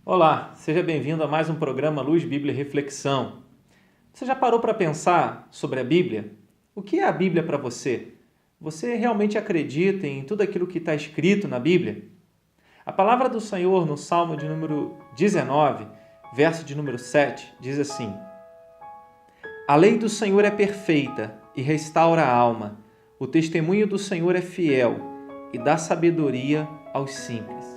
Olá, seja bem-vindo a mais um programa Luz, Bíblia e Reflexão. Você já parou para pensar sobre a Bíblia? O que é a Bíblia para você? Você realmente acredita em tudo aquilo que está escrito na Bíblia? A palavra do Senhor no Salmo de número 19, verso de número 7, diz assim: A lei do Senhor é perfeita e restaura a alma. O testemunho do Senhor é fiel e dá sabedoria aos simples.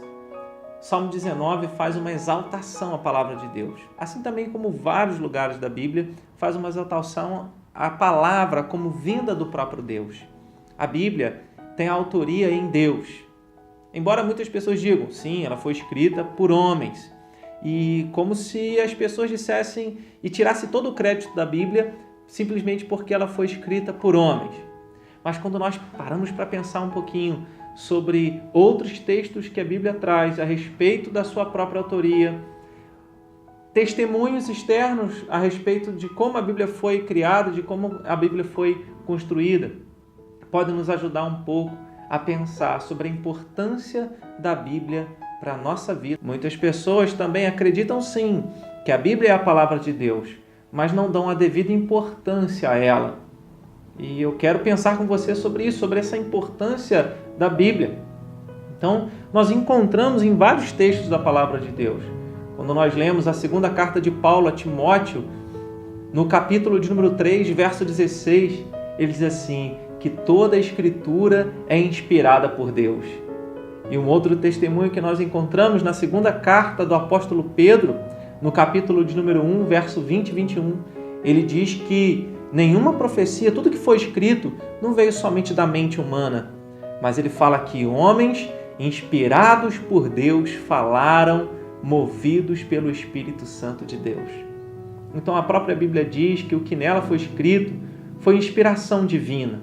Salmo 19 faz uma exaltação à palavra de Deus, assim também como vários lugares da Bíblia faz uma exaltação à palavra como vinda do próprio Deus. A Bíblia tem a autoria em Deus. Embora muitas pessoas digam, sim, ela foi escrita por homens, e como se as pessoas dissessem e tirassem todo o crédito da Bíblia simplesmente porque ela foi escrita por homens. Mas quando nós paramos para pensar um pouquinho sobre outros textos que a Bíblia traz a respeito da sua própria autoria, testemunhos externos a respeito de como a Bíblia foi criada, de como a Bíblia foi construída, podem nos ajudar um pouco a pensar sobre a importância da Bíblia para a nossa vida. Muitas pessoas também acreditam sim que a Bíblia é a palavra de Deus, mas não dão a devida importância a ela. E eu quero pensar com você sobre isso, sobre essa importância da Bíblia. Então, nós encontramos em vários textos da palavra de Deus. Quando nós lemos a segunda carta de Paulo a Timóteo, no capítulo de número 3, verso 16, ele diz assim, que toda a Escritura é inspirada por Deus. E um outro testemunho que nós encontramos na segunda carta do apóstolo Pedro, no capítulo de número 1, verso 20 e 21, ele diz que nenhuma profecia, tudo que foi escrito, não veio somente da mente humana, mas ele fala que homens inspirados por Deus falaram, movidos pelo Espírito Santo de Deus. Então a própria Bíblia diz que o que nela foi escrito foi inspiração divina.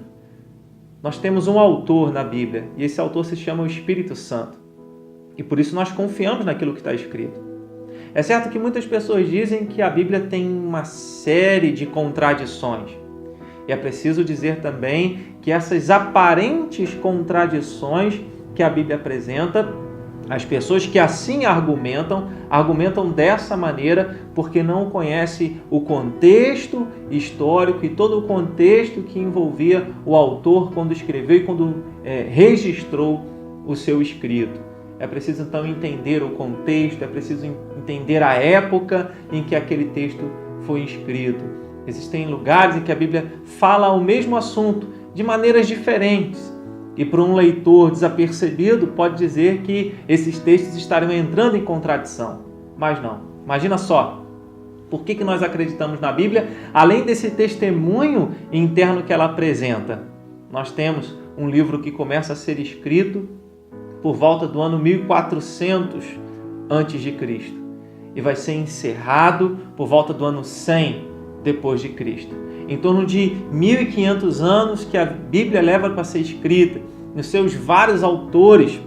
Nós temos um autor na Bíblia e esse autor se chama o Espírito Santo. E por isso nós confiamos naquilo que está escrito. É certo que muitas pessoas dizem que a Bíblia tem uma série de contradições. E é preciso dizer também que essas aparentes contradições que a Bíblia apresenta, as pessoas que assim argumentam dessa maneira porque não conhecem o contexto histórico e todo o contexto que envolvia o autor quando escreveu e quando registrou o seu escrito. É preciso então entender o contexto, é preciso entender a época em que aquele texto foi escrito. Existem lugares em que a Bíblia fala o mesmo assunto de maneiras diferentes. E para um leitor desapercebido pode dizer que esses textos estariam entrando em contradição. Mas não. Imagina só. Por que nós acreditamos na Bíblia? Além desse testemunho interno que ela apresenta, nós temos um livro que começa a ser escrito por volta do ano 1400 a.C. e vai ser encerrado por volta do ano 100 depois de Cristo. Em torno de 1500 anos que a Bíblia leva para ser escrita, nos seus vários autores,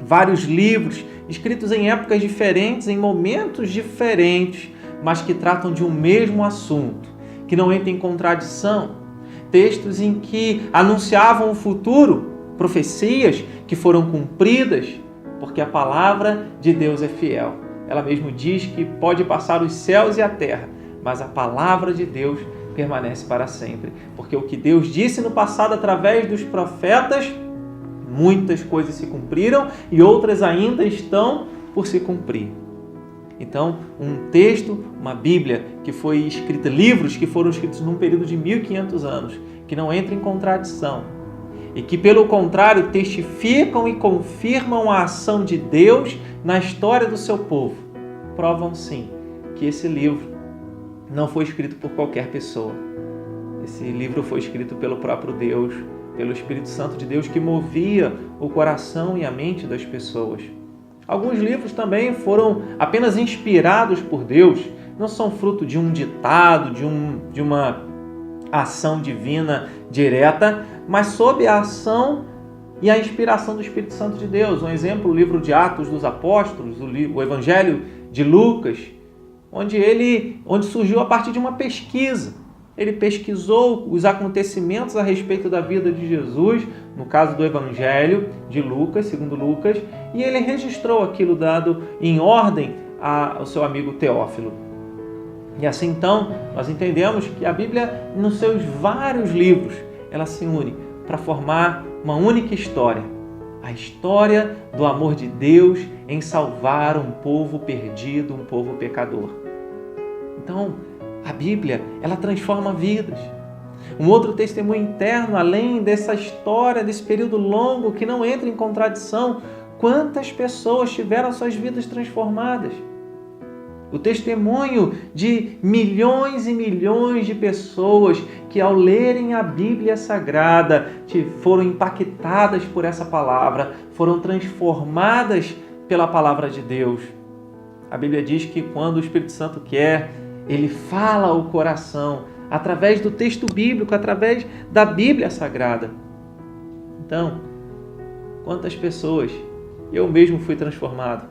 vários livros, escritos em épocas diferentes, em momentos diferentes, mas que tratam de um mesmo assunto, que não entra em contradição. Textos em que anunciavam o futuro, profecias que foram cumpridas, porque a palavra de Deus é fiel. Ela mesmo diz que pode passar os céus e a terra, mas a palavra de Deus permanece para sempre. Porque o que Deus disse no passado através dos profetas, muitas coisas se cumpriram e outras ainda estão por se cumprir. Então, um texto, uma Bíblia que foi escrita, livros que foram escritos num período de 1500 anos, que não entra em contradição, e que, pelo contrário, testificam e confirmam a ação de Deus na história do seu povo. Provam, sim, que esse livro não foi escrito por qualquer pessoa. Esse livro foi escrito pelo próprio Deus, pelo Espírito Santo de Deus, que movia o coração e a mente das pessoas. Alguns livros também foram apenas inspirados por Deus, não são fruto de um ditado, de uma ação divina direta, mas sob a ação e a inspiração do Espírito Santo de Deus. Um exemplo, o livro de Atos dos Apóstolos, o Evangelho de Lucas, onde surgiu a partir de uma pesquisa. Ele pesquisou os acontecimentos a respeito da vida de Jesus, no caso do Evangelho de Lucas, segundo Lucas, e ele registrou aquilo dado em ordem ao seu amigo Teófilo. E assim então, nós entendemos que a Bíblia, nos seus vários livros, ela se une para formar uma única história. A história do amor de Deus em salvar um povo perdido, um povo pecador. Então, a Bíblia, ela transforma vidas. Um outro testemunho interno, além dessa história, desse período longo que não entra em contradição, quantas pessoas tiveram suas vidas transformadas? O testemunho de milhões e milhões de pessoas que, ao lerem a Bíblia Sagrada, foram impactadas por essa palavra, foram transformadas pela palavra de Deus. A Bíblia diz que quando o Espírito Santo quer, ele fala ao coração, através do texto bíblico, através da Bíblia Sagrada. Então, quantas pessoas eu mesmo fui transformado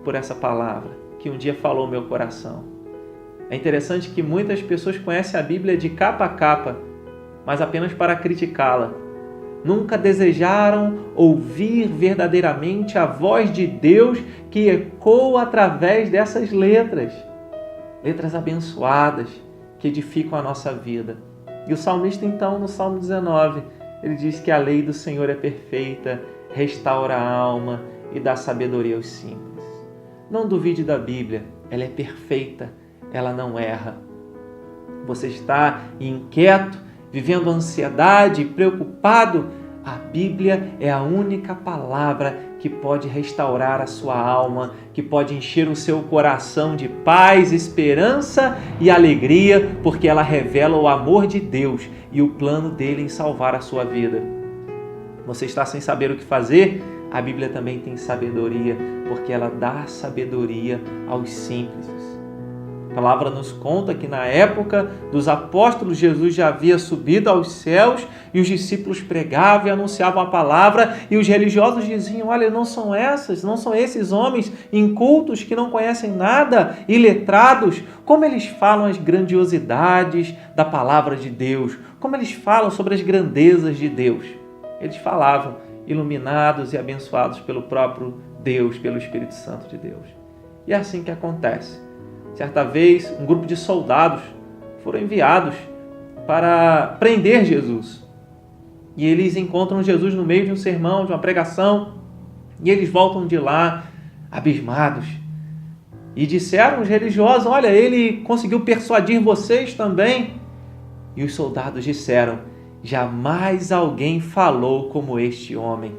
por essa palavra que um dia falou ao meu coração. É interessante que muitas pessoas conhecem a Bíblia de capa a capa, mas apenas para criticá-la. Nunca desejaram ouvir verdadeiramente a voz de Deus que ecoa através dessas letras. Letras abençoadas que edificam a nossa vida. E o salmista, então, no Salmo 19, ele diz que a lei do Senhor é perfeita, restaura a alma e dá sabedoria aos simples. Não duvide da Bíblia, ela é perfeita, ela não erra. Você está inquieto, vivendo ansiedade, preocupado? A Bíblia é a única palavra que pode restaurar a sua alma, que pode encher o seu coração de paz, esperança e alegria, porque ela revela o amor de Deus e o plano dele em salvar a sua vida. Você está sem saber o que fazer? A Bíblia também tem sabedoria, porque ela dá sabedoria aos simples. A palavra nos conta que na época dos apóstolos, Jesus já havia subido aos céus e os discípulos pregavam e anunciavam a palavra e os religiosos diziam: olha, não são esses homens incultos que não conhecem nada, iletrados, como eles falam as grandiosidades da palavra de Deus, como eles falam sobre as grandezas de Deus. Eles falavam iluminados e abençoados pelo próprio Deus, pelo Espírito Santo de Deus. E é assim que acontece. Certa vez, um grupo de soldados foram enviados para prender Jesus. E eles encontram Jesus no meio de um sermão, de uma pregação, e eles voltam de lá abismados. E disseram os religiosos: olha, ele conseguiu persuadir vocês também. E os soldados disseram: jamais alguém falou como este homem.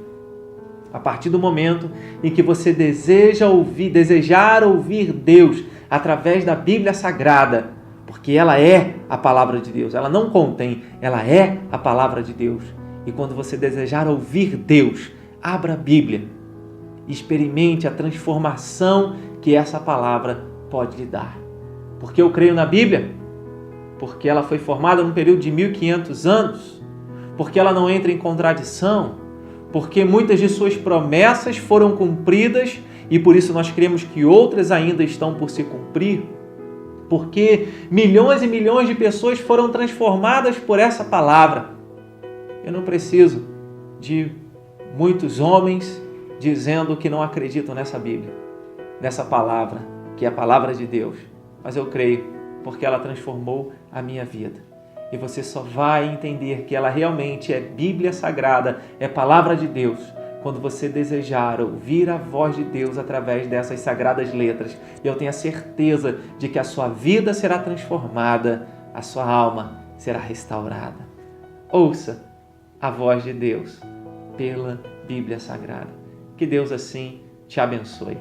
A partir do momento em que você desejar ouvir Deus através da Bíblia Sagrada, porque ela é a palavra de Deus, ela não contém, ela é a palavra de Deus. E quando você desejar ouvir Deus, abra a Bíblia, experimente a transformação que essa palavra pode lhe dar. Porque eu creio na Bíblia? Porque ela foi formada num período de 1500 anos, porque ela não entra em contradição, porque muitas de suas promessas foram cumpridas e por isso nós cremos que outras ainda estão por se cumprir, porque milhões e milhões de pessoas foram transformadas por essa palavra. Eu não preciso de muitos homens dizendo que não acreditam nessa Bíblia, nessa palavra, que é a palavra de Deus, mas eu creio porque ela transformou a minha vida. E você só vai entender que ela realmente é Bíblia Sagrada, é palavra de Deus, quando você desejar ouvir a voz de Deus através dessas sagradas letras. E eu tenho a certeza de que a sua vida será transformada, a sua alma será restaurada. Ouça a voz de Deus pela Bíblia Sagrada. Que Deus assim te abençoe.